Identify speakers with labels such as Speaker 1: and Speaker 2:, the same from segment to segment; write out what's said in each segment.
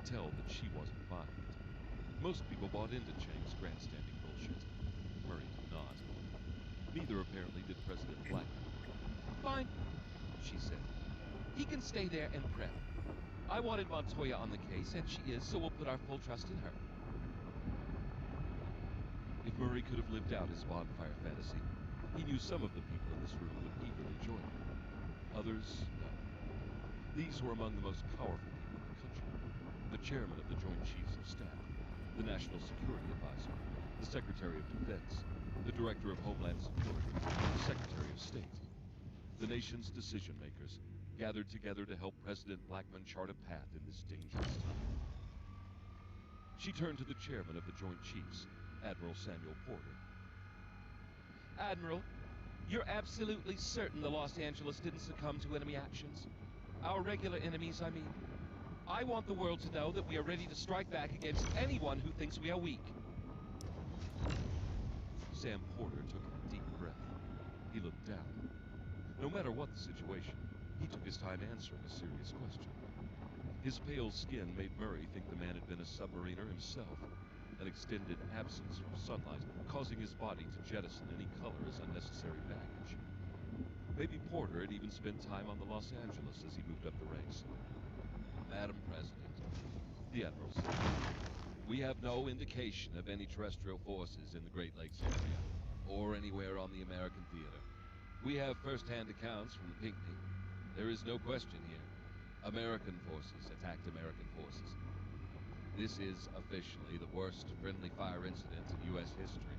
Speaker 1: could tell that she wasn't buying it. Most people bought into Chang's grandstanding bullshit. Murray did not. Neither apparently did President Blackman.
Speaker 2: Fine, she said. He can stay there and prep. I wanted Montoya on the case, and she is, so we'll put our full trust in her.
Speaker 1: If Murray could have lived out his bonfire fantasy, he knew some of the people in this room would eagerly join him. Others, no. These were among the most powerful people in the country. The chairman of the Joint Chiefs of Staff, the National Security Advisor, the Secretary of Defense, the Director of Homeland Security, the Secretary of State. The nation's decision makers gathered together to help President Blackman chart a path in this dangerous time. She turned to the chairman of the Joint Chiefs, Admiral Samuel Porter.
Speaker 2: Admiral, you're absolutely certain the Los Angeles didn't succumb to enemy actions? Our regular enemies, I mean. I want the world to know that we are ready to strike back against anyone who thinks we are weak.
Speaker 1: Sam Porter took a deep breath. He looked down. No matter what the situation, he took his time answering a serious question. His pale skin made Murray think the man had been a submariner himself, an extended absence from sunlight causing his body to jettison any color as unnecessary baggage. Maybe Porter had even spent time on the Los Angeles as he moved up the ranks.
Speaker 3: Madam President,
Speaker 1: the Admiral said,
Speaker 3: we have no indication of any terrestrial forces in the Great Lakes area, or anywhere on the American theater. We have first-hand accounts from the Pinckney. There is no question here. American forces attacked American forces. This is officially the worst friendly fire incident in U.S. history.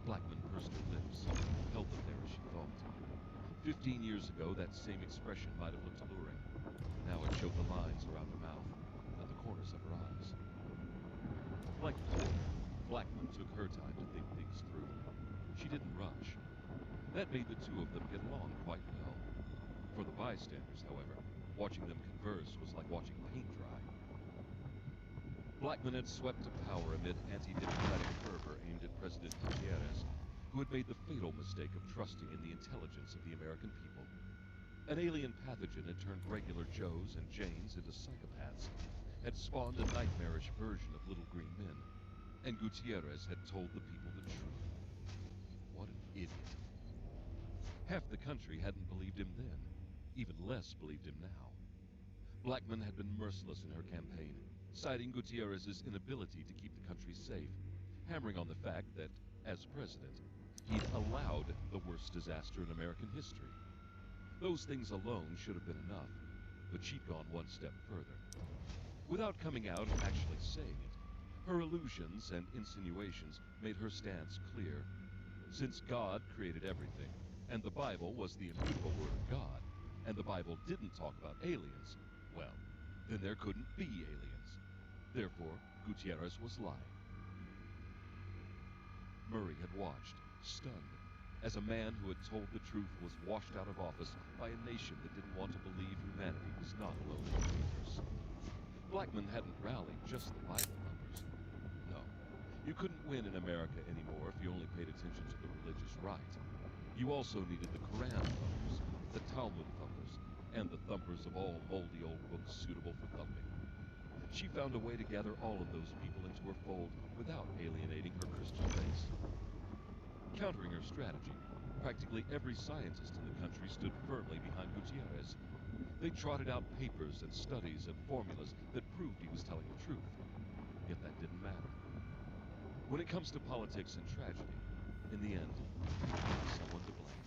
Speaker 1: Blackman pursed her lips, held them there as she thought. 15 years ago, that same expression might have looked alluring. Now it showed the lines around her mouth and the corners of her eyes. Like Porter, Blackman took her time to think things through. She didn't rush. That made the two of them get along quite well. For the bystanders, however, watching them converse was like watching paint dry. Blackman had swept to power amid anti-democratic fervor aimed at President Gutierrez, who had made the fatal mistake of trusting in the intelligence of the American people. An alien pathogen had turned regular Joes and Janes into psychopaths, had spawned a nightmarish version of little green men, and Gutierrez had told the people the truth. What an idiot. Half the country hadn't believed him then. Even less believed him now. Blackman had been merciless in her campaign, citing Gutierrez's inability to keep the country safe, hammering on the fact that, as president, he'd allowed the worst disaster in American history. Those things alone should have been enough, but she'd gone one step further. Without coming out and actually saying it, her allusions and insinuations made her stance clear. Since God created everything, and the Bible was the immutable word of God, and the Bible didn't talk about aliens, well, then there couldn't be aliens. Therefore, Gutierrez was lying. Murray had watched, stunned, as a man who had told the truth was washed out of office by a nation that didn't want to believe humanity was not alone in the universe. Blackman hadn't rallied just the Bible thumpers. No, you couldn't win in America anymore if you only paid attention to the religious right. You also needed the Quran thumpers, the Talmud thumpers, and the thumpers of all moldy old books suitable for thumping. She found a way to gather all of those people into her fold without alienating her Christian base. Countering her strategy, practically every scientist in the country stood firmly behind Gutierrez. They trotted out papers and studies and formulas that proved he was telling the truth. Yet that didn't matter. When it comes to politics and tragedy, in the end, there's someone to blame.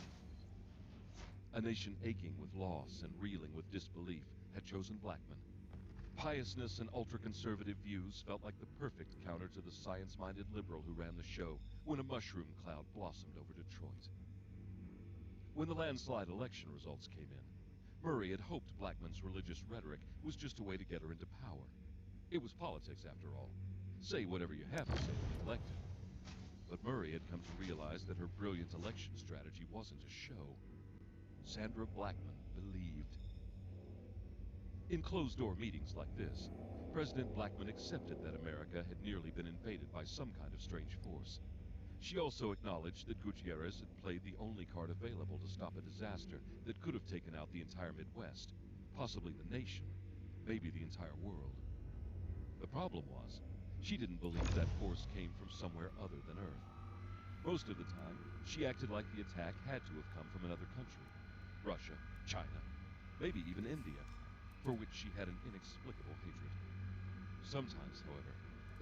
Speaker 1: A nation aching with loss and reeling with disbelief had chosen Blackman. Piousness and ultra-conservative views felt like the perfect counter to the science-minded liberal who ran the show when a mushroom cloud blossomed over Detroit. When the landslide election results came in, Murray had hoped Blackman's religious rhetoric was just a way to get her into power. It was politics, after all. Say whatever you have to say when you're elected. But Murray had come to realize that her brilliant election strategy wasn't a show. Sandra Blackman believed. In closed-door meetings like this, President Blackman accepted that America had nearly been invaded by some kind of strange force. She also acknowledged that Gutierrez had played the only card available to stop a disaster that could have taken out the entire Midwest, possibly the nation, maybe the entire world. The problem was, she didn't believe that force came from somewhere other than Earth. Most of the time, she acted like the attack had to have come from another country. Russia, China, maybe even India, for which she had an inexplicable hatred. Sometimes, however,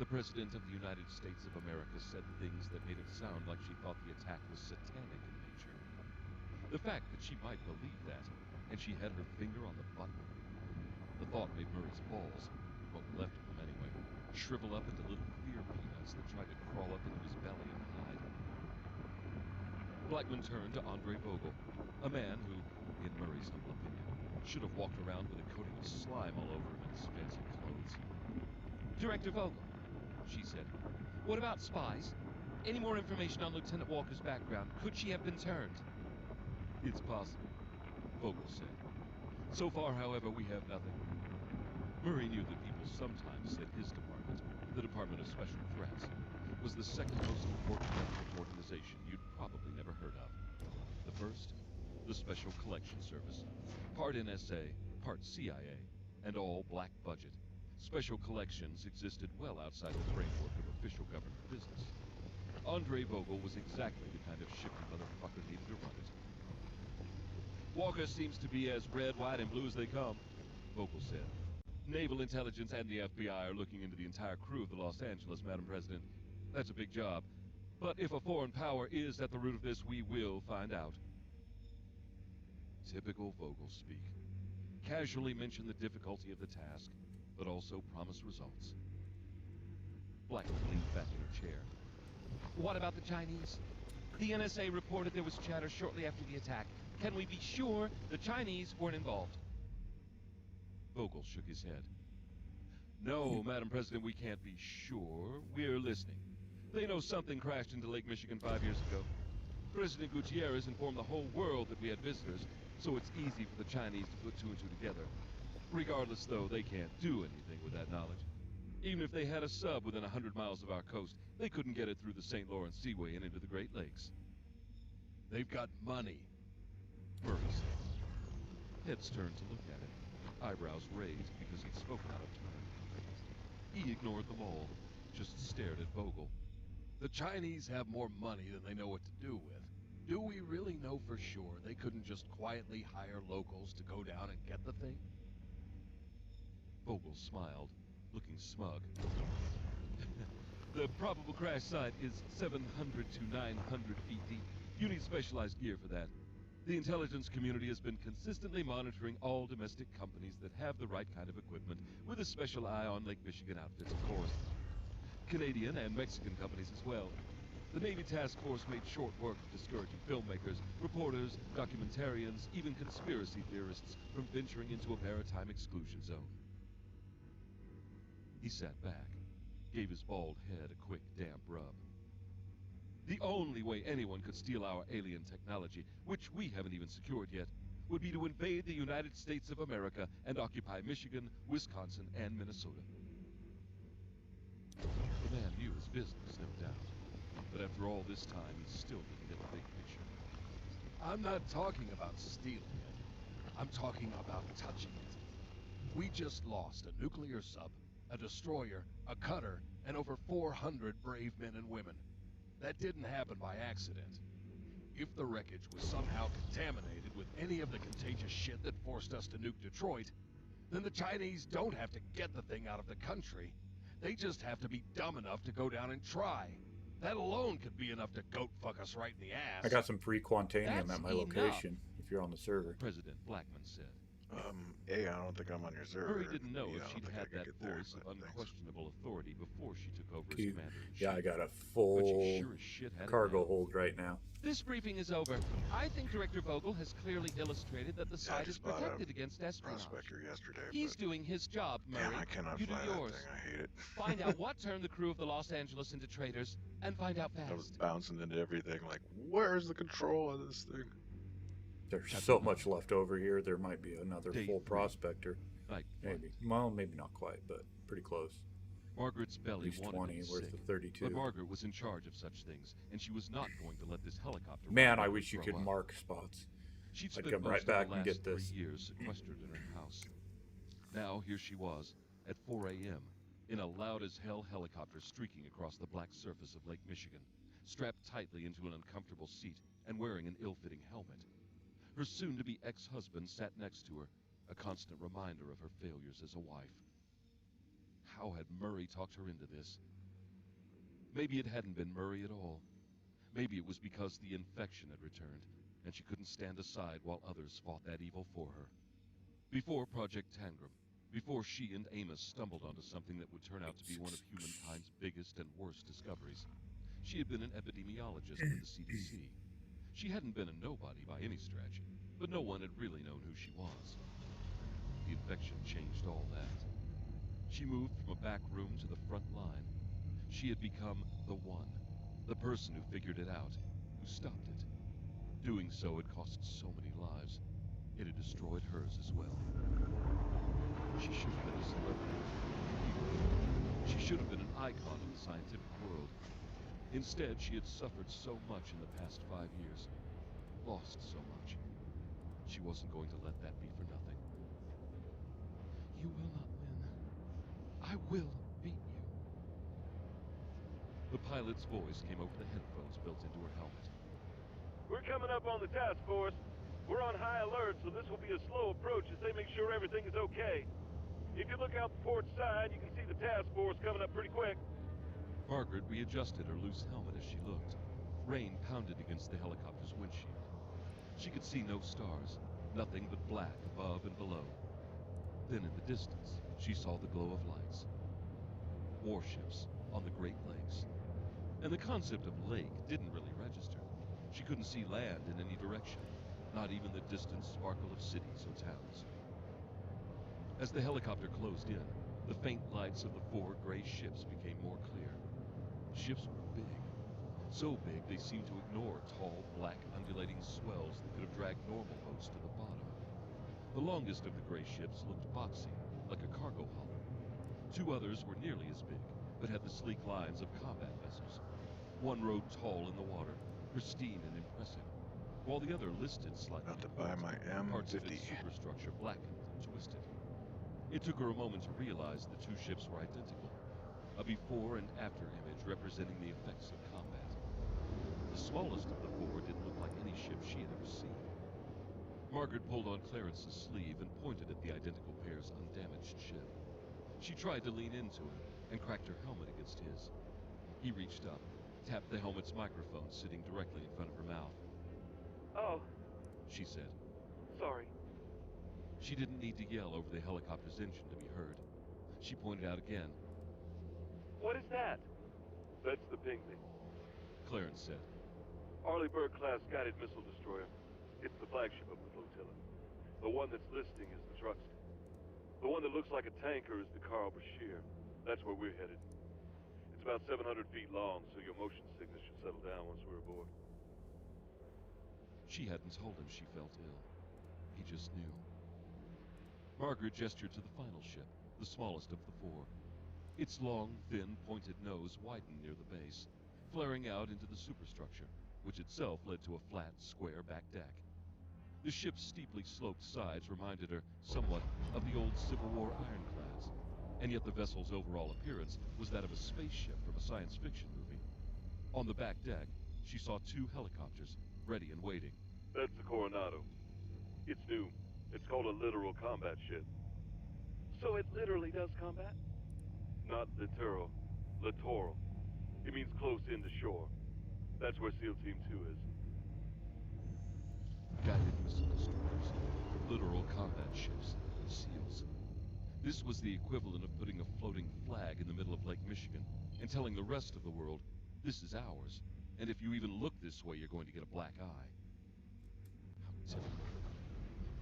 Speaker 1: the President of the United States of America said things that made it sound like she thought the attack was satanic in nature. The fact that she might believe that, and she had her finger on the button, the thought made Murray's balls, what were left of them anyway, shrivel up into little fear peanuts that tried to crawl up into his belly and hide. Blackman turned to Andre Vogel, a man who, in Murray's humble opinion, should have walked around with a coating of slime all over him in his fancy clothes.
Speaker 2: Director Vogel, she said, what about spies? Any more information on Lieutenant Walker's background? Could she have been turned?
Speaker 1: It's possible, Vogel said. So far, however, we have nothing. Murray knew that people sometimes said his department, the Department of Special Threats, was the second most important government organization you'd probably never heard of. The first, the Special Collection Service, part NSA, part CIA, and all black budget. Special collections existed well outside the framework of official government business. Andre Vogel was exactly the kind of shifty motherfucker needed to run it. Walker seems to be as red, white, and blue as they come, Vogel said. Naval Intelligence and the FBI are looking into the entire crew of the Los Angeles, Madam President. That's a big job. But if a foreign power is at the root of this, we will find out. Typical Vogel speak. Casually mention the difficulty of the task, but also promise results. Blackman leaned back in her chair.
Speaker 2: What about the Chinese? The NSA reported there was chatter shortly after the attack. Can we be sure the Chinese weren't involved?
Speaker 1: Vogel shook his head. No, Madam President, we can't be sure. We're listening. They know something crashed into Lake Michigan 5 years ago. President Gutierrez informed the whole world that we had visitors, so it's easy for the Chinese to put two and two together. Regardless, though, they can't do anything with that knowledge. Even if they had a sub within 100 miles of our coast, they couldn't get it through the St. Lawrence Seaway and into the Great Lakes. They've got money, Murray said. Heads turned to look at him, eyebrows raised because he'd spoken out of turn. He ignored them all, just stared at Vogel. The Chinese have more money than they know what to do with. Do we really know for sure they couldn't just quietly hire locals to go down and get the thing? Vogel smiled, looking smug. The probable crash site is 700 to 900 feet deep. You need specialized gear for that. The intelligence community has been consistently monitoring all domestic companies that have the right kind of equipment, with a special eye on Lake Michigan outfits, of course. Canadian and Mexican companies as well. The Navy Task Force made short work of discouraging filmmakers, reporters, documentarians, even conspiracy theorists from venturing into a maritime exclusion zone. He sat back, gave his bald head a quick, damp rub. The only way anyone could steal our alien technology, which we haven't even secured yet, would be to invade the United States of America and occupy Michigan, Wisconsin, and Minnesota. The man knew his business, no doubt. But after all this time, he still didn't get the big picture. I'm not talking about stealing it. I'm talking about touching it. We just lost a nuclear sub, a destroyer, a cutter, and over 400 brave men and women. That didn't happen by accident. If the wreckage was somehow contaminated with any of the contagious shit that forced us to nuke Detroit, then the Chinese don't have to get the thing out of the country. They just have to be dumb enough to go down and try. That alone could be enough to goat fuck us right in the ass.
Speaker 4: I got some free Quantanium
Speaker 2: That's
Speaker 4: at my
Speaker 2: enough.
Speaker 4: location, if you're on the server.
Speaker 1: President Blackman said.
Speaker 5: I don't think I'm on your server.
Speaker 1: Murray didn't know
Speaker 5: Yeah,
Speaker 1: if
Speaker 5: I
Speaker 1: she'd
Speaker 5: don't think I
Speaker 1: had
Speaker 5: could
Speaker 1: that
Speaker 5: get there,
Speaker 1: voice of
Speaker 5: but thanks.
Speaker 1: unquestionable authority before she took over as
Speaker 4: Cute.
Speaker 1: commander-in-chief.
Speaker 4: Yeah, I got a
Speaker 1: But she
Speaker 4: full
Speaker 1: sure as shit had it
Speaker 4: cargo
Speaker 1: down.
Speaker 4: hold right now.
Speaker 2: This briefing is over. I think Director Vogel has clearly illustrated that the
Speaker 5: Yeah, I
Speaker 2: site is
Speaker 5: just bought
Speaker 2: protected
Speaker 5: a
Speaker 2: against espionage.
Speaker 5: prospector yesterday.
Speaker 2: He's
Speaker 5: but,
Speaker 2: doing his job, Murray.
Speaker 5: yeah, I cannot
Speaker 2: You do
Speaker 5: fly
Speaker 2: yours.
Speaker 5: that thing. I hate it.
Speaker 2: Find out what turned the crew of the Los Angeles into traitors, and find out
Speaker 5: I was
Speaker 2: fast.
Speaker 5: bouncing into everything like, where's the control of this thing?
Speaker 4: There's
Speaker 1: Chapter
Speaker 4: so
Speaker 1: 9.
Speaker 4: much left over here, there might be another
Speaker 1: Day
Speaker 4: full
Speaker 1: 3.
Speaker 4: prospector.
Speaker 1: Night
Speaker 4: Maybe. Well, maybe not quite, but pretty close.
Speaker 1: Margaret's
Speaker 4: At
Speaker 1: belly
Speaker 4: least
Speaker 1: wanted
Speaker 4: 20
Speaker 1: to be
Speaker 4: worth
Speaker 1: sick,
Speaker 4: of 32.
Speaker 1: but Margaret was in charge of such things, and she was not going to let this helicopter.
Speaker 4: Man,
Speaker 1: ride
Speaker 4: I
Speaker 1: over
Speaker 4: wish you
Speaker 1: for a
Speaker 4: could
Speaker 1: while.
Speaker 4: mark spots.
Speaker 1: She'd
Speaker 4: I'd
Speaker 1: spent
Speaker 4: come
Speaker 1: most
Speaker 4: right
Speaker 1: of
Speaker 4: back
Speaker 1: the
Speaker 4: and
Speaker 1: last
Speaker 4: get this.
Speaker 1: 3 years sequestered in her house. Now here she was, at 4 a.m., in a loud-as-hell helicopter streaking across the black surface of Lake Michigan, strapped tightly into an uncomfortable seat and wearing an ill-fitting helmet. Her soon-to-be ex-husband sat next to her, a constant reminder of her failures as a wife. How had Murray talked her into this? Maybe it hadn't been Murray at all. Maybe it was because the infection had returned, and she couldn't stand aside while others fought that evil for her. Before Project Tangram, before she and Amos stumbled onto something that would turn out to be one of humankind's biggest and worst discoveries, she had been an epidemiologist with the CDC. She hadn't been a nobody by any stretch, but no one had really known who she was. The infection changed all that. She moved from a back room to the front line. She had become the one, the person who figured it out, who stopped it. Doing so had cost so many lives. It had destroyed hers as well. She should have been a celebrity. She should have been an icon of the scientific world. Instead, she had suffered so much in the past 5 years, lost so much. She wasn't going to let that be for nothing. You will not win. I will beat you. The pilot's voice came over the headphones built into her helmet.
Speaker 3: We're coming up on the task force. We're on high alert, so this will be a slow approach as they make sure everything is okay. If you look out the port side, you can see the task force coming up pretty quick.
Speaker 1: Margaret readjusted her loose helmet as she looked. Rain pounded against the helicopter's windshield. She could see no stars, nothing but black above and below. Then in the distance, she saw the glow of lights. Warships on the Great Lakes. And the concept of lake didn't really register. She couldn't see land in any direction, not even the distant sparkle of cities or towns. As the helicopter closed in, the faint lights of the 4 gray ships became more clear. Ships were big. So big they seemed to ignore tall, black, undulating swells that could have dragged normal boats to the bottom. The longest of the gray ships looked boxy, like a cargo hull. 2 others were nearly as big, but had the sleek lines of combat vessels. One rode tall in the water, pristine and impressive, while the other listed slightly.
Speaker 5: About to buy my
Speaker 1: Parts of
Speaker 5: M50.
Speaker 1: its superstructure blackened and twisted. It took her a moment to realize the 2 ships were identical, a before and after image representing the effects of combat. The smallest of the 4 didn't look like any ship she had ever seen. Margaret pulled on Clarence's sleeve and pointed at the identical pair's undamaged ship. She tried to lean into him and cracked her helmet against his. He reached up, tapped the helmet's microphone sitting directly in front of her mouth.
Speaker 3: Oh,
Speaker 1: She said.
Speaker 3: sorry.
Speaker 1: She didn't need to yell over the helicopter's engine to be heard. She pointed out again.
Speaker 3: What is that? That's the Pinckney.
Speaker 1: Clarence said.
Speaker 3: Arleigh Burke-class guided missile destroyer. It's the flagship of the flotilla. The one that's listing is the Truxton. The one that looks like a tanker is the Carl Bashir. That's where we're headed. It's about 700 feet long, so your motion sickness should settle down once we're aboard.
Speaker 1: She hadn't told him she felt ill. He just knew. Margaret gestured to the final ship, the smallest of the 4. Its long, thin, pointed nose widened near the base, flaring out into the superstructure, which itself led to a flat, square back deck. The ship's steeply sloped sides reminded her somewhat of the old Civil War ironclads, and yet the vessel's overall appearance was that of a spaceship from a science fiction movie. On the back deck, she saw 2 helicopters, ready and waiting.
Speaker 3: That's the Coronado. It's new. It's called a littoral combat ship. So it literally does combat? Not littoral. Littoral. It means close in to shore. That's where SEAL Team 2 is.
Speaker 1: Guided missile destroyers, littoral combat ships, SEALs. This was the equivalent of putting a floating flag in the middle of Lake Michigan and telling the rest of the world, this is ours, and if you even look this way, you're going to get a black eye. How typical.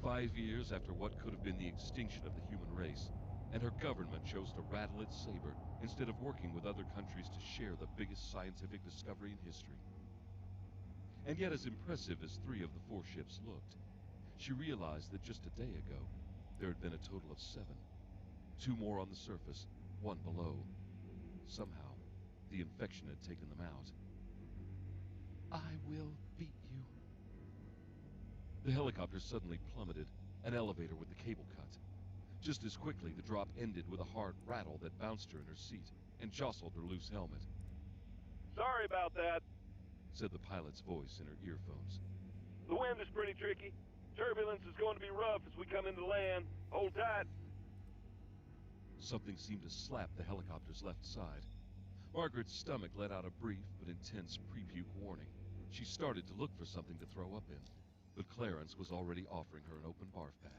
Speaker 1: 5 years after what could have been the extinction of the human race, and her government chose to rattle its saber instead of working with other countries to share the biggest scientific discovery in history. And yet, as impressive as 3 of the 4 ships looked, she realized that just a day ago, there had been a total of 7. 2 more on the surface, 1 below. Somehow, the infection had taken them out. I will beat you. The helicopter suddenly plummeted, an elevator with the cable cut. Just as quickly, the drop ended with a hard rattle that bounced her in her seat and jostled her loose helmet.
Speaker 6: Sorry about that.
Speaker 1: Said the pilot's voice in her earphones.
Speaker 6: The wind is pretty tricky. Turbulence is going to be rough as we come into land. Hold tight.
Speaker 1: Something seemed to slap the helicopter's left side. Margaret's stomach let out a brief but intense pre-puke warning. She started to look for something to throw up in, but Clarence was already offering her an open barf bag.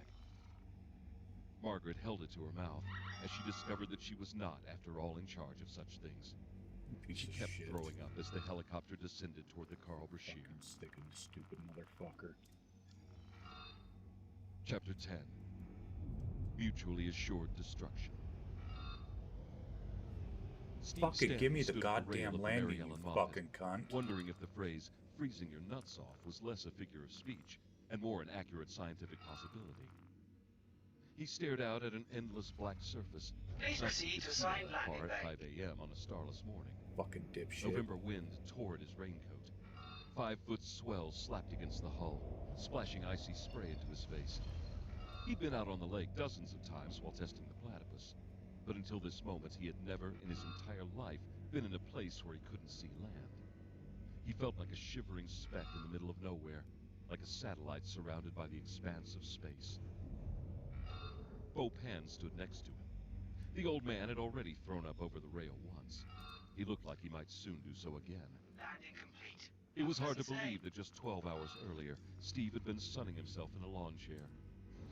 Speaker 1: Margaret held it to her mouth as she discovered that she was not, after all, in charge of such things.
Speaker 4: Piece
Speaker 1: She
Speaker 4: of
Speaker 1: kept
Speaker 4: shit.
Speaker 1: throwing up as the helicopter descended toward the Carl Bashir.
Speaker 4: Fucking sticking stupid motherfucker.
Speaker 1: Chapter 10. Mutually Assured Destruction. Steve
Speaker 4: Fucking give me the
Speaker 1: stood at rail
Speaker 4: goddamn
Speaker 1: of the
Speaker 4: landing,
Speaker 1: Mary
Speaker 4: you
Speaker 1: Ellen Moffett,
Speaker 4: fucking cunt.
Speaker 1: wondering if the phrase freezing your nuts off was less a figure of speech and more an accurate scientific possibility. He stared out at an endless black surface.
Speaker 7: Please
Speaker 1: Not
Speaker 7: proceed to
Speaker 1: see
Speaker 7: sign
Speaker 1: that far
Speaker 7: landing
Speaker 1: at
Speaker 7: bay.
Speaker 1: 5 a.m. on a starless morning.
Speaker 4: Fucking dipshit.
Speaker 1: November wind tore at his raincoat. 5-foot swells slapped against the hull, splashing icy spray into his face. He'd been out on the lake dozens of times while testing the platypus, but until this moment he had never in his entire life been in a place where he couldn't see land. He felt like a shivering speck in the middle of nowhere, like a satellite surrounded by the expanse of space. Bo Pan stood next to him. The old man had already thrown up over the rail once. He looked like he might soon do so again.
Speaker 7: Landing complete.
Speaker 1: It was hard to
Speaker 7: Does it say?
Speaker 1: believe that just 12 hours earlier, Steve had been sunning himself in a lawn chair.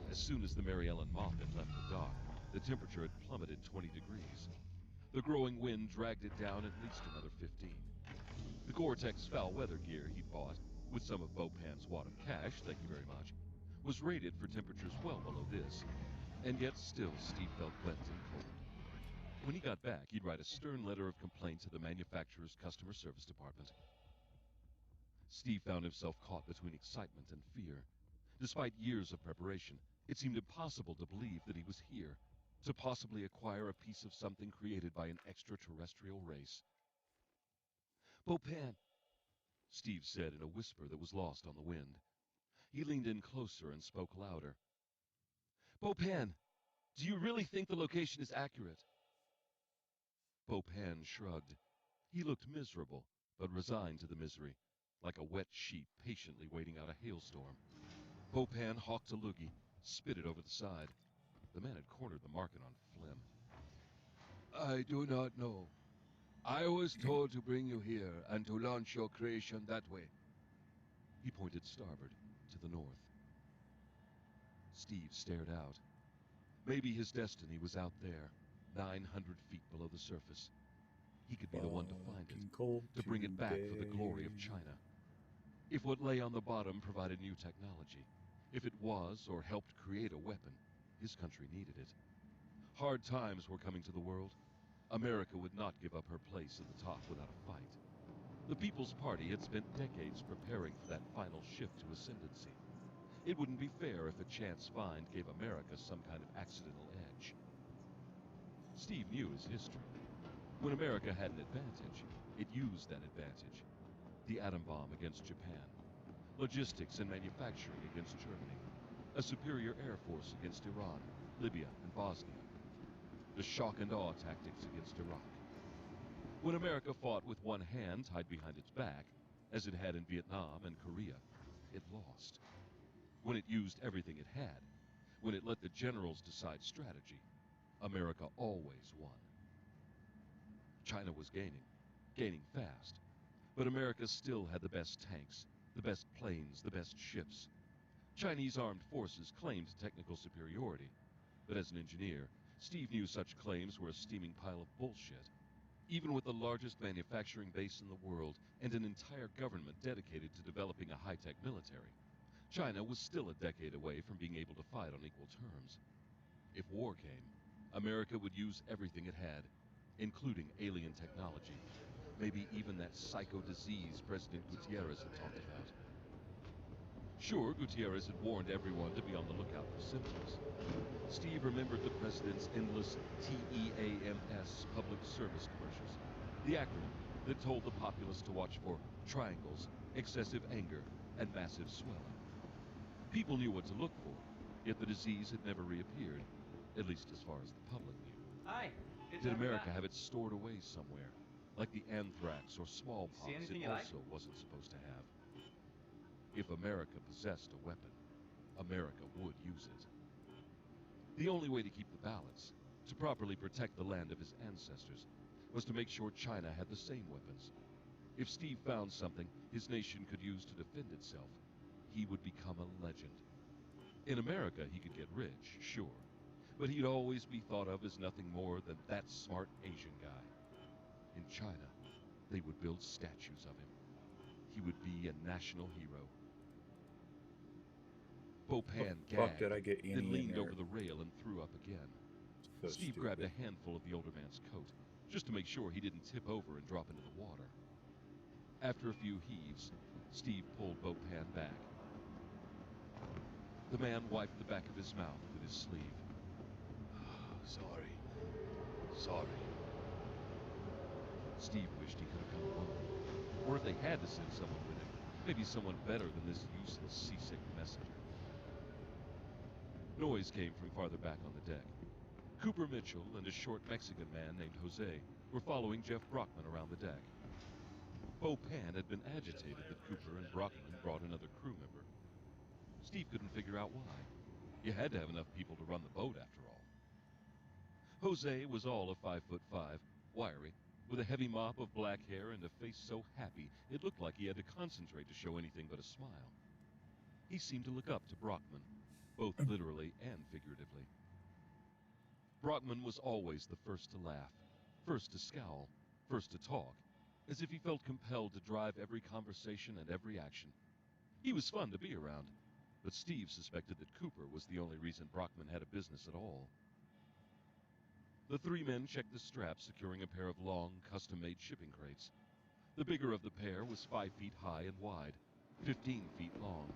Speaker 1: As soon as the Mary Ellen Moffett left the dock, the temperature had plummeted 20 degrees. The growing wind dragged it down at least another 15. The Gore-Tex foul weather gear he'd bought, with some of Bo Pan's wad of cash, thank you very much, was rated for temperatures well below this. And yet still Steve felt wet and cold. When he got back, he'd write a stern letter of complaint to the manufacturer's customer service department. Steve found himself caught between excitement and fear. Despite years of preparation, it seemed impossible to believe that he was here, to possibly acquire a piece of something created by an extraterrestrial race. Bo Pan, Steve said in a whisper that was lost on the wind. He leaned in closer and spoke louder. Bo Pan, do you really think the location is accurate? Bo Pan shrugged. He looked miserable, but resigned to the misery, like a wet sheep patiently waiting out a hailstorm. Bo Pan hawked a loogie, spit it over the side. The man had cornered the market on phlegm. I do not know. I was told to bring you here and to launch your creation that way. He pointed starboard, to the north. Steve stared out. Maybe his destiny was out there, 900 feet below the surface. He could be the one to find it,
Speaker 4: Fucking cold
Speaker 1: to bring it back for the glory of
Speaker 4: today.
Speaker 1: China. If what lay on the bottom provided new technology, if it was or helped create a weapon, his country needed it. Hard times were coming to the world. America would not give up her place at the top without a fight. The People's Party had spent decades preparing for that final shift to ascendancy. It wouldn't be fair if a chance find gave America some kind of accidental edge. Steve knew his history. When America had an advantage, it used that advantage. The atom bomb against Japan, logistics and manufacturing against Germany, a superior air force against Iran, Libya, and Bosnia, the shock and awe tactics against Iraq. When America fought with one hand tied behind its back, as it had in Vietnam and Korea, it lost. When it used everything it had, when it let the generals decide strategy, America always won. China was gaining fast, but America still had the best tanks, the best planes, the best ships. Chinese armed forces claimed technical superiority, but as an engineer, Steve knew such claims were a steaming pile of bullshit. Even with the largest manufacturing base in the world and an entire government dedicated to developing a high-tech military, China was still a decade away from being able to fight on equal terms. If war came, America would use everything it had, including alien technology, maybe even that psycho disease President Gutierrez had talked about. Sure, Gutierrez had warned everyone to be on the lookout for symptoms. Steve remembered the president's endless TEAMS public service commercials, the acronym that told the populace to watch for triangles, excessive anger, and massive swelling. People knew what to look for, yet the disease had never reappeared. At least as far as the public knew.
Speaker 7: Hi. Good to
Speaker 1: Did
Speaker 7: have you
Speaker 1: America
Speaker 7: back.
Speaker 1: have it stored away somewhere? Like the anthrax or smallpox
Speaker 7: anything
Speaker 1: it
Speaker 7: you like?
Speaker 1: also wasn't supposed to have. If America possessed a weapon, America would use it. The only way to keep the balance, to properly protect the land of his ancestors, was to make sure China had the same weapons. If Steve found something his nation could use to defend itself, he would become a legend. In America, he could get rich, sure, but he'd always be thought of as nothing more than that smart Asian guy. In China, they would build statues of him. He would be a national hero. Bopan
Speaker 4: Fuck,
Speaker 1: gagged,
Speaker 4: did I get any
Speaker 1: then
Speaker 4: in
Speaker 1: leaned
Speaker 4: there?
Speaker 1: over the rail and threw up again.
Speaker 4: So
Speaker 1: Steve
Speaker 4: stupid.
Speaker 1: grabbed a handful of the older man's coat, just to make sure he didn't tip over and drop into the water. After a few heaves, Steve pulled Bopan back. The man wiped the back of his mouth with his sleeve. Sorry. Steve wished he could have come alone. Or if they had to send someone with him, maybe someone better than this useless seasick messenger. Noise came from farther back on the deck. Cooper Mitchell and a short Mexican man named Jose were following Jeff Brockman around the deck. Bopan had been agitated that Cooper and Brockman brought another crew member. Steve couldn't figure out why. You had to have enough people to run the boat, after all. Jose was all of 5'5", wiry, with a heavy mop of black hair and a face so happy it looked like he had to concentrate to show anything but a smile. He seemed to look up to Brockman, both literally and figuratively. Brockman was always the first to laugh, first to scowl, first to talk, as if he felt compelled to drive every conversation and every action. He was fun to be around, but Steve suspected that Cooper was the only reason Brockman had a business at all. The three men checked the straps securing a pair of long, custom-made shipping crates. The bigger of the pair was 5 feet high and wide, 15 feet long.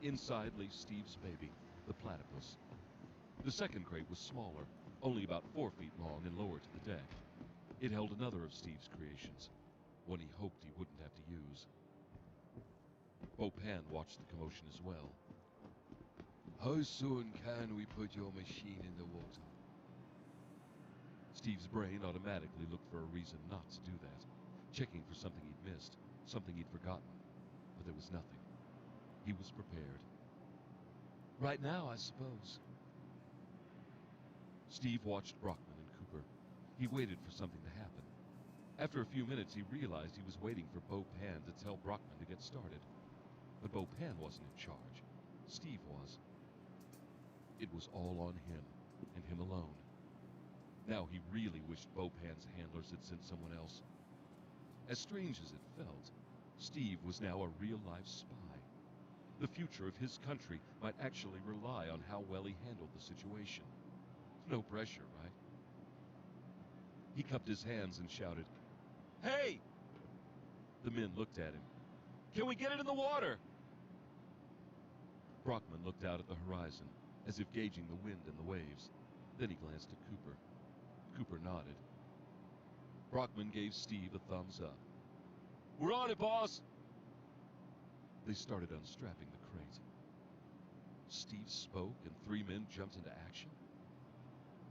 Speaker 1: Inside lay Steve's baby, the platypus. The second crate was smaller, only about 4 feet long and lower to the deck. It held another of Steve's creations, one he hoped he wouldn't have to use. Bopan watched the commotion as well.
Speaker 3: How soon can we put your machine in the water?
Speaker 1: Steve's brain automatically looked for a reason not to do that, checking for something he'd missed, something he'd forgotten. But there was nothing. He was prepared. Right now, I suppose. Steve watched Brockman and Cooper. He waited for something to happen. After a few minutes, he realized he was waiting for Bopan to tell Brockman to get started. But Bopan wasn't in charge. Steve was. It was all on him, and him alone. Now he really wished Bopan's handlers had sent someone else. As strange as it felt, Steve was now a real-life spy. The future of his country might actually rely on how well he handled the situation. No pressure, right? He cupped his hands and shouted, "Hey!" The men looked at him. "Can we get it in the water?" Brockman looked out at the horizon, as if gauging the wind and the waves. Then he glanced at Cooper. Cooper nodded. Brockman gave Steve a thumbs up. "We're on it, boss!" They started unstrapping the crate. Steve spoke and three men jumped into action.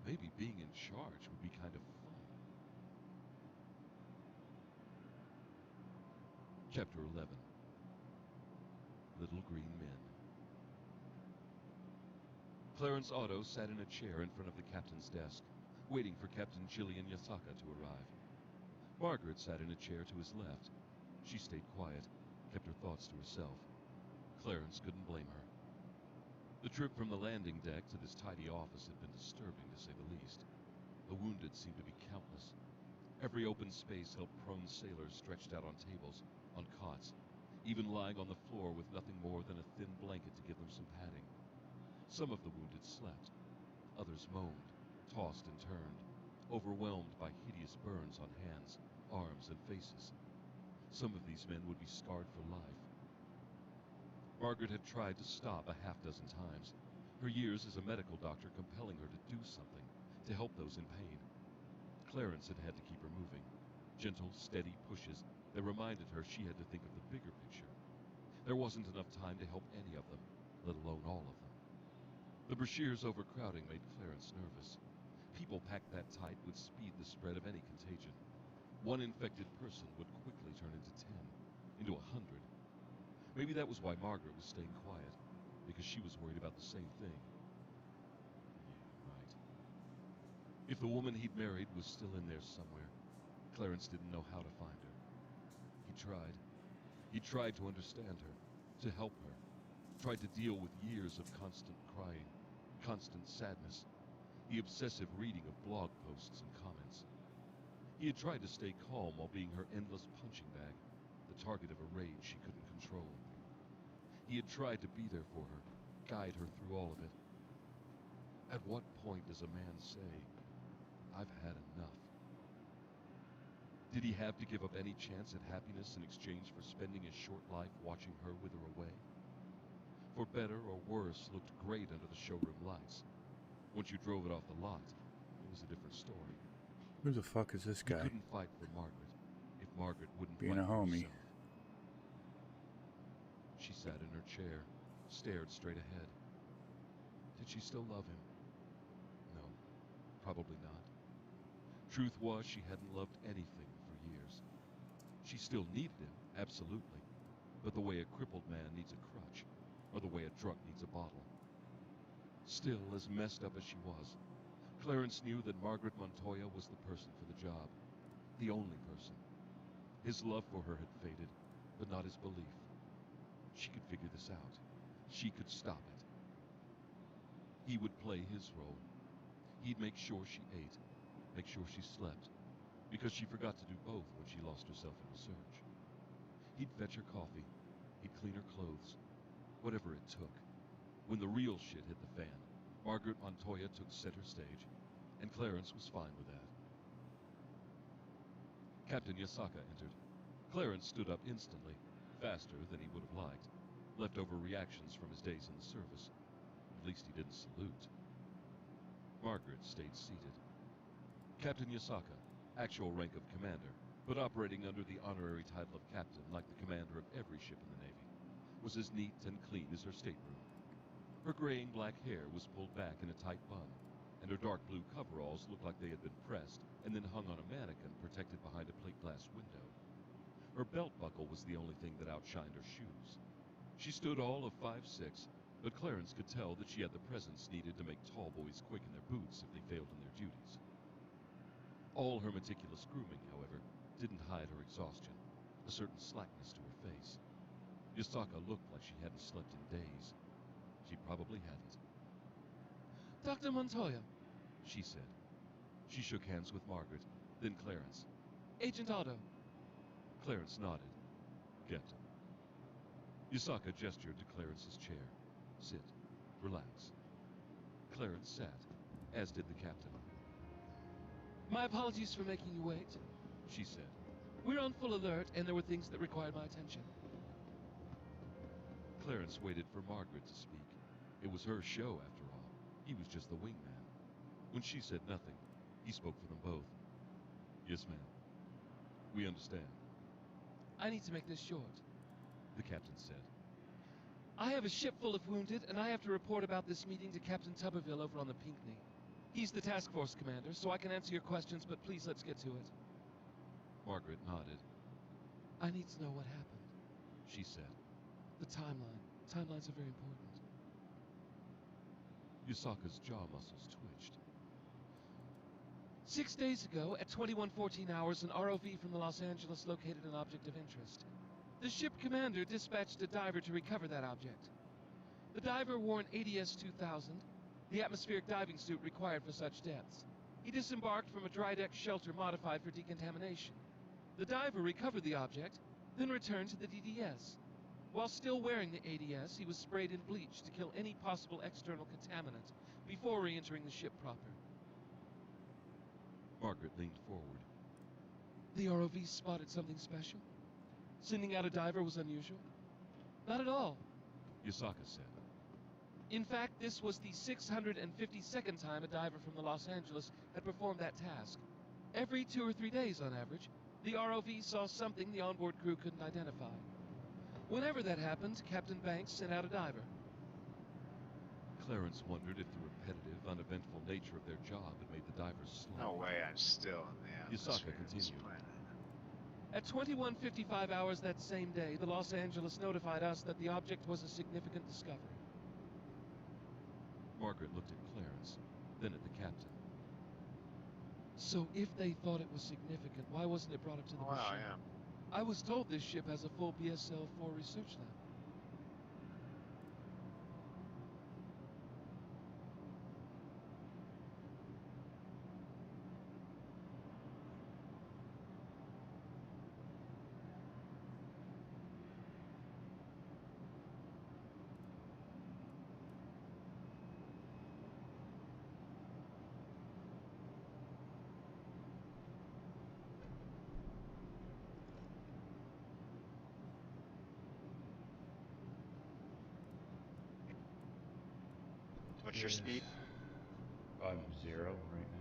Speaker 1: Maybe being in charge would be kind of fun. Chapter 11. Little Green Men. Clarence Otto sat in a chair in front of the captain's desk, waiting for Captain Jillian Yasaka to arrive. Margaret sat in a chair to his left. She stayed quiet, kept her thoughts to herself. Clarence couldn't blame her. The trip from the landing deck to this tidy office had been disturbing, to say the least. The wounded seemed to be countless. Every open space held prone sailors stretched out on tables, on cots, even lying on the floor with nothing more than a thin blanket to give them some padding. Some of the wounded slept. Others moaned, tossed and turned, overwhelmed by hideous burns on hands, arms, and faces. Some of these men would be scarred for life. Margaret had tried to stop a half-dozen times, her years as a medical doctor compelling her to do something, to help those in pain. Clarence had had to keep her moving, gentle, steady pushes that reminded her she had to think of the bigger picture. There wasn't enough time to help any of them, let alone all of them. The Brashear's overcrowding made Clarence nervous. People packed that tight would speed the spread of any contagion. One infected person would quickly turn into 10, into 100. Maybe that was why Margaret was staying quiet, because she was worried about the same thing. Yeah, right. If the woman he'd married was still in there somewhere, Clarence didn't know how to find her. He tried. He tried to understand her, to help her, tried to deal with years of constant crying, constant sadness, the obsessive reading of blog posts and comments. He had tried to stay calm while being her endless punching bag, the target of a rage she couldn't control. He had tried to be there for her, guide her through all of it. At what point does a man say, "I've had enough"? Did he have to give up any chance at happiness in exchange for spending his short life watching her wither away? For better or worse looked great under the showroom lights. Once you drove it off the lot, it was a different story.
Speaker 4: Who the fuck is this
Speaker 1: He
Speaker 4: guy?
Speaker 1: couldn't fight for Margaret if Margaret wouldn't
Speaker 4: Being
Speaker 1: fight
Speaker 4: a
Speaker 1: for
Speaker 4: homie.
Speaker 1: herself. She sat in her chair, stared straight ahead. Did she still love him? No, probably not. Truth was, she hadn't loved anything for years. She still needed him, absolutely, but the way a crippled man needs a crutch, or the way a drunk needs a bottle. Still, as messed up as she was, Clarence knew that Margaret Montoya was the person for the job, the only person. His love for her had faded, but not his belief. She could figure this out. She could stop it. He would play his role. He'd make sure she ate, make sure she slept, because she forgot to do both when she lost herself in research. He'd fetch her coffee. He'd clean her clothes. Whatever it took. When the real shit hit the fan, Margaret Montoya took center stage, and Clarence was fine with that. Captain Yasaka entered. Clarence stood up instantly, faster than he would have liked. Leftover reactions from his days in the service. At least he didn't salute. Margaret stayed seated. Captain Yasaka, actual rank of commander, but operating under the honorary title of captain like the commander of every ship in the Navy, was as neat and clean as her stateroom. Her graying black hair was pulled back in a tight bun, and her dark blue coveralls looked like they had been pressed and then hung on a mannequin protected behind a plate glass window. Her belt buckle was the only thing that outshined her shoes. She stood all of 5'6", but Clarence could tell that she had the presence needed to make tall boys quick in their boots if they failed in their duties. All her meticulous grooming, however, didn't hide her exhaustion, a certain slackness to her face. Yasaka looked like she hadn't slept in days. She probably hadn't.
Speaker 2: Dr. Montoya,
Speaker 1: She said. She shook hands with Margaret, then Clarence.
Speaker 2: Agent Otto.
Speaker 1: Clarence nodded. Captain. Yasaka gestured to Clarence's chair. Sit. Relax. Clarence sat, as did the captain.
Speaker 2: My apologies for making you wait.
Speaker 1: She said.
Speaker 2: We're on full alert, and there were things that required my attention.
Speaker 1: Clarence waited for Margaret to speak. It was her show, after all. He was just the wingman. When she said nothing, he spoke for them both. Yes, ma'am. We understand,
Speaker 2: I need to make this short.
Speaker 1: the captain said.
Speaker 2: I have a ship full of wounded, and I have to report about this meeting to Captain Tuberville over on the Pinckney. He's the task force commander, so I can answer your questions, but please let's get to it.
Speaker 1: Margaret nodded.
Speaker 2: I need to know what happened.
Speaker 1: She said.
Speaker 2: The timeline. Timelines are very important.
Speaker 1: Yasaka's jaw muscles twitched.
Speaker 2: 6 days ago, at 21:14 hours, an ROV from the Los Angeles located an object of interest. The ship commander dispatched a diver to recover that object. The diver wore an ADS-2000, the atmospheric diving suit required for such depths. He disembarked from a dry deck shelter modified for decontamination. The diver recovered the object, then returned to the DDS. While still wearing the ADS, he was sprayed in bleach to kill any possible external contaminant before re-entering the ship proper.
Speaker 1: Margaret leaned forward.
Speaker 2: The ROV spotted something special? Sending out a diver was unusual? Not at all.
Speaker 1: Yasaka said.
Speaker 2: In fact, this was the 652nd time a diver from the Los Angeles had performed that task. Every 2 or 3 days on average, the ROV saw something the onboard crew couldn't identify. Whenever that happened, Captain Banks sent out a diver.
Speaker 1: Clarence wondered if the repetitive, uneventful nature of their job had made the divers slow.
Speaker 7: No way I'm still in the
Speaker 1: Yasaka
Speaker 7: atmosphere of this
Speaker 1: continued.
Speaker 7: planet.
Speaker 2: At 21:55 hours that same day, the Los Angeles notified us that the object was a significant discovery.
Speaker 1: Margaret looked at Clarence, then at the captain.
Speaker 2: So if they thought it was significant, why wasn't it brought up to the
Speaker 7: Oh, wow,
Speaker 2: machine?
Speaker 7: yeah.
Speaker 2: I was told this ship has a full BSL-4 research lab.
Speaker 7: What's your speed?
Speaker 8: I'm 0 right now.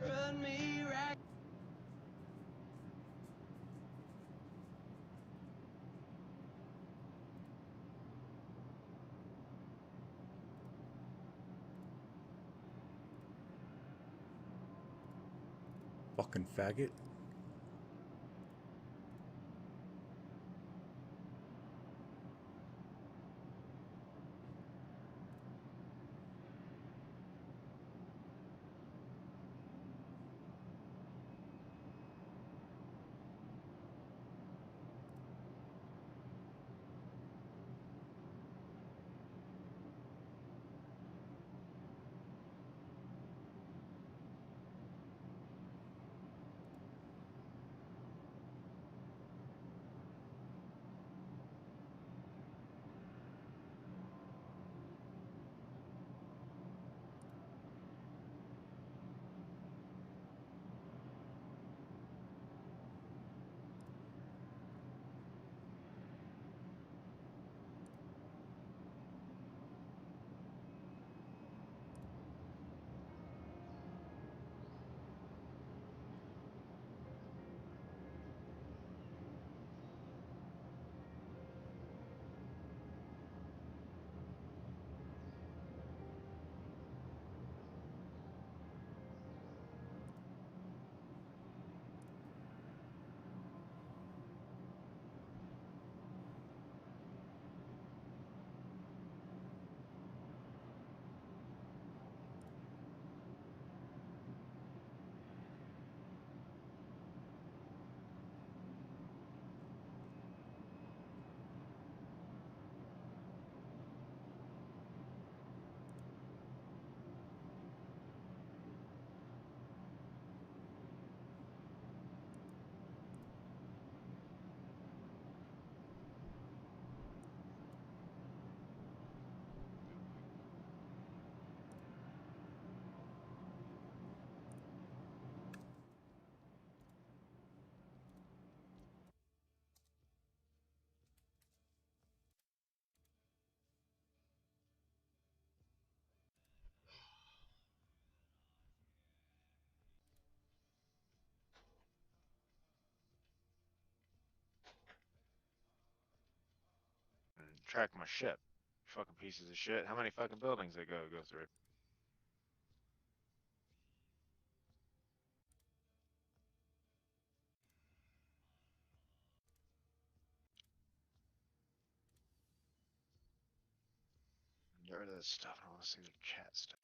Speaker 2: Run me right.
Speaker 4: Fucking faggot.
Speaker 7: And track my ship. Fucking pieces of shit. How many fucking buildings they go through? Get rid of this stuff. I want to see the chat stuff.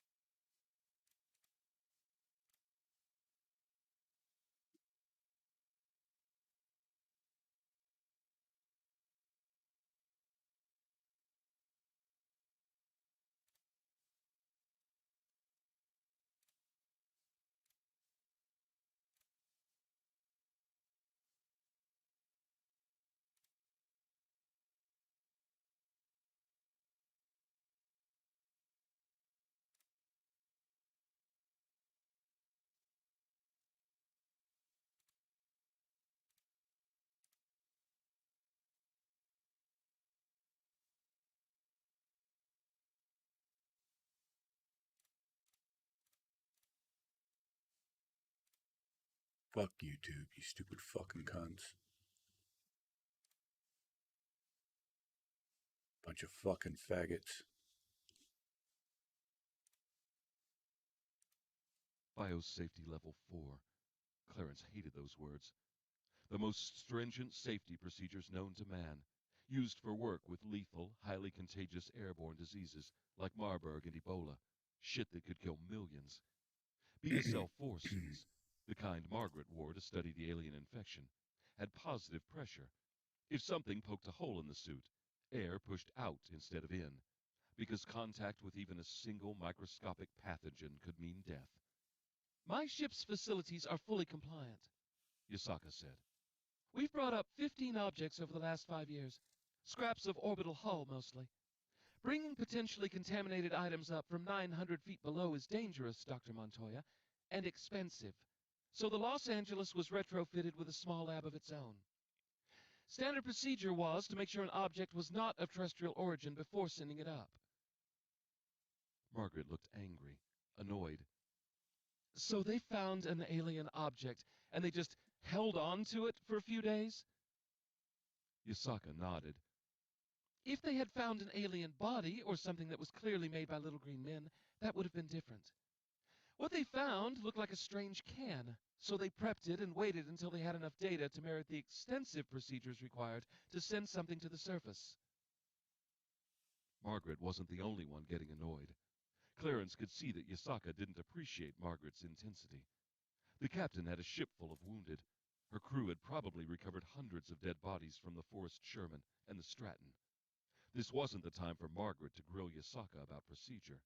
Speaker 4: Fuck YouTube, you stupid fucking cunts. Bunch of fucking faggots.
Speaker 1: Biosafety level 4. Clarence hated those words. The most stringent safety procedures known to man, used for work with lethal, highly contagious airborne diseases like Marburg and Ebola, shit that could kill millions. BSL-4 suits, the kind Margaret wore to study the alien infection, had positive pressure. If something poked a hole in the suit, air pushed out instead of in, because contact with even a single microscopic pathogen could mean death.
Speaker 2: My ship's facilities are fully compliant,
Speaker 1: Yasaka said.
Speaker 2: We've brought up 15 objects over the last 5 years. Scraps of orbital hull, mostly. Bringing potentially contaminated items up from 900 feet below is dangerous, Dr. Montoya, and expensive. So the Los Angeles was retrofitted with a small lab of its own. Standard procedure was to make sure an object was not of terrestrial origin before sending it up.
Speaker 1: Margaret looked angry, annoyed.
Speaker 2: So they found an alien object, and they just held on to it for a few days?
Speaker 1: Yasaka nodded.
Speaker 2: If they had found an alien body, or something that was clearly made by little green men, that would have been different. What they found looked like a strange can, so they prepped it and waited until they had enough data to merit the extensive procedures required to send something to the surface.
Speaker 1: Margaret wasn't the only one getting annoyed. Clarence could see that Yasaka didn't appreciate Margaret's intensity. The captain had a ship full of wounded. Her crew had probably recovered hundreds of dead bodies from the Forrest Sherman and the Stratton. This wasn't the time for Margaret to grill Yasaka about procedure.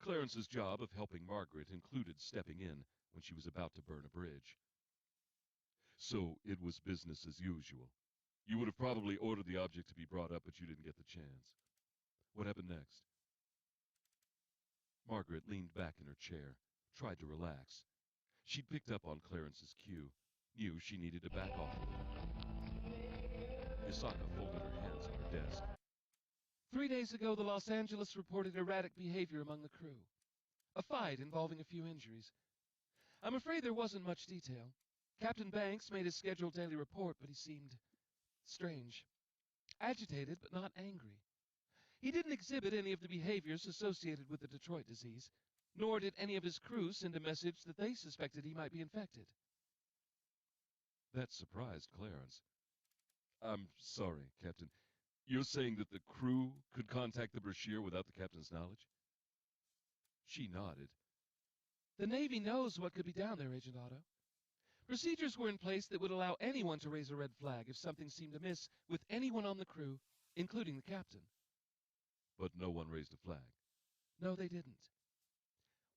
Speaker 1: Clarence's job of helping Margaret included stepping in when she was about to burn a bridge. So it was business as usual. You would have probably ordered the object to be brought up, but you didn't get the chance. What happened next? Margaret leaned back in her chair, tried to relax. She'd picked up on Clarence's cue, knew she needed to back off a little. Yasaka folded her hands on her desk.
Speaker 2: 3 days ago, the Los Angeles reported erratic behavior among the crew. A fight involving a few injuries. I'm afraid there wasn't much detail. Captain Banks made his scheduled daily report, but he seemed strange. Agitated, but not angry. He didn't exhibit any of the behaviors associated with the Detroit disease, nor did any of his crew send a message that they suspected he might be infected.
Speaker 1: That surprised Clarence. I'm sorry, Captain. You're saying that the crew could contact the Brashear without the captain's knowledge? She nodded.
Speaker 2: The Navy knows what could be down there, Agent Otto. Procedures were in place that would allow anyone to raise a red flag if something seemed amiss with anyone on the crew, including the captain.
Speaker 1: But no one raised a flag.
Speaker 2: No, they didn't.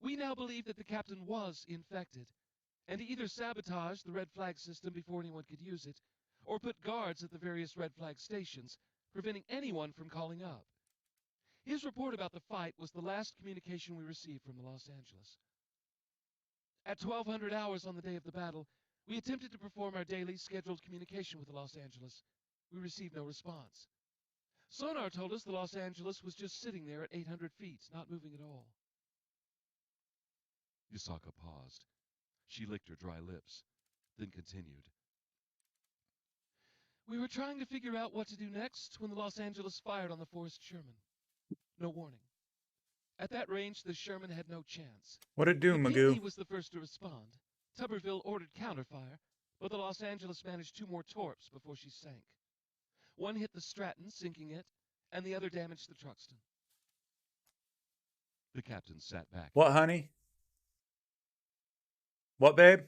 Speaker 2: We now believe that the captain was infected, and he either sabotaged the red flag system before anyone could use it, or put guards at the various red flag stations, preventing anyone from calling up. His report about the fight was the last communication we received from the Los Angeles. At 1200 hours on the day of the battle, we attempted to perform our daily scheduled communication with the Los Angeles. We received no response. Sonar told us the Los Angeles was just sitting there at 800 feet, not moving at all.
Speaker 1: Yasaka paused. She licked her dry lips, then continued.
Speaker 2: We were trying to figure out what to do next when the Los Angeles fired on the Forrest Sherman. No warning. At that range, the Sherman had no chance.
Speaker 4: What'd it do,
Speaker 2: The
Speaker 4: Magoo?
Speaker 2: Pinckney was the first to respond. Tuberville ordered counterfire, but the Los Angeles managed 2 more torps before she sank. One hit the Stratton, sinking it, and the other damaged the Truxton.
Speaker 1: The captain sat back.
Speaker 4: What, honey? What, babe?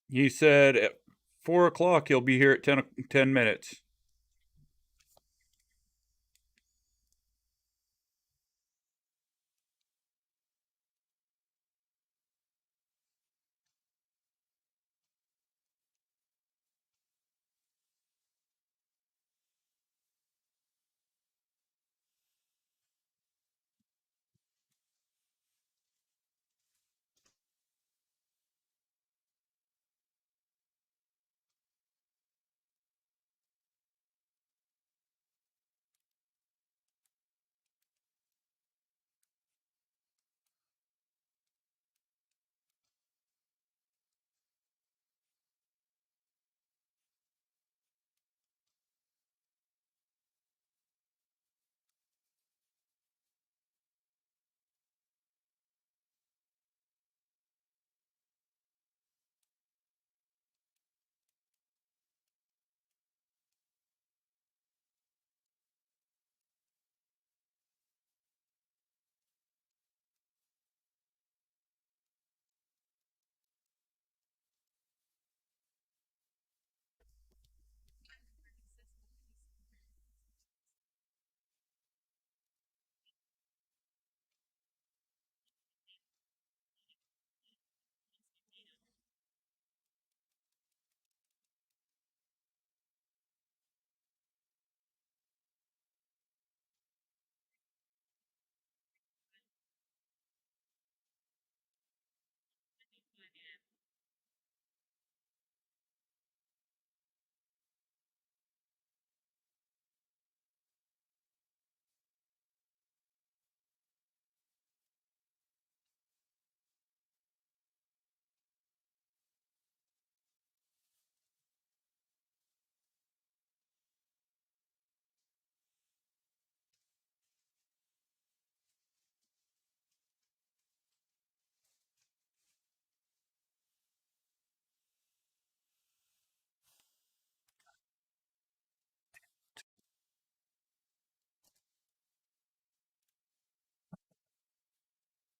Speaker 4: You said at 4 o'clock you'll be here at 10 minutes.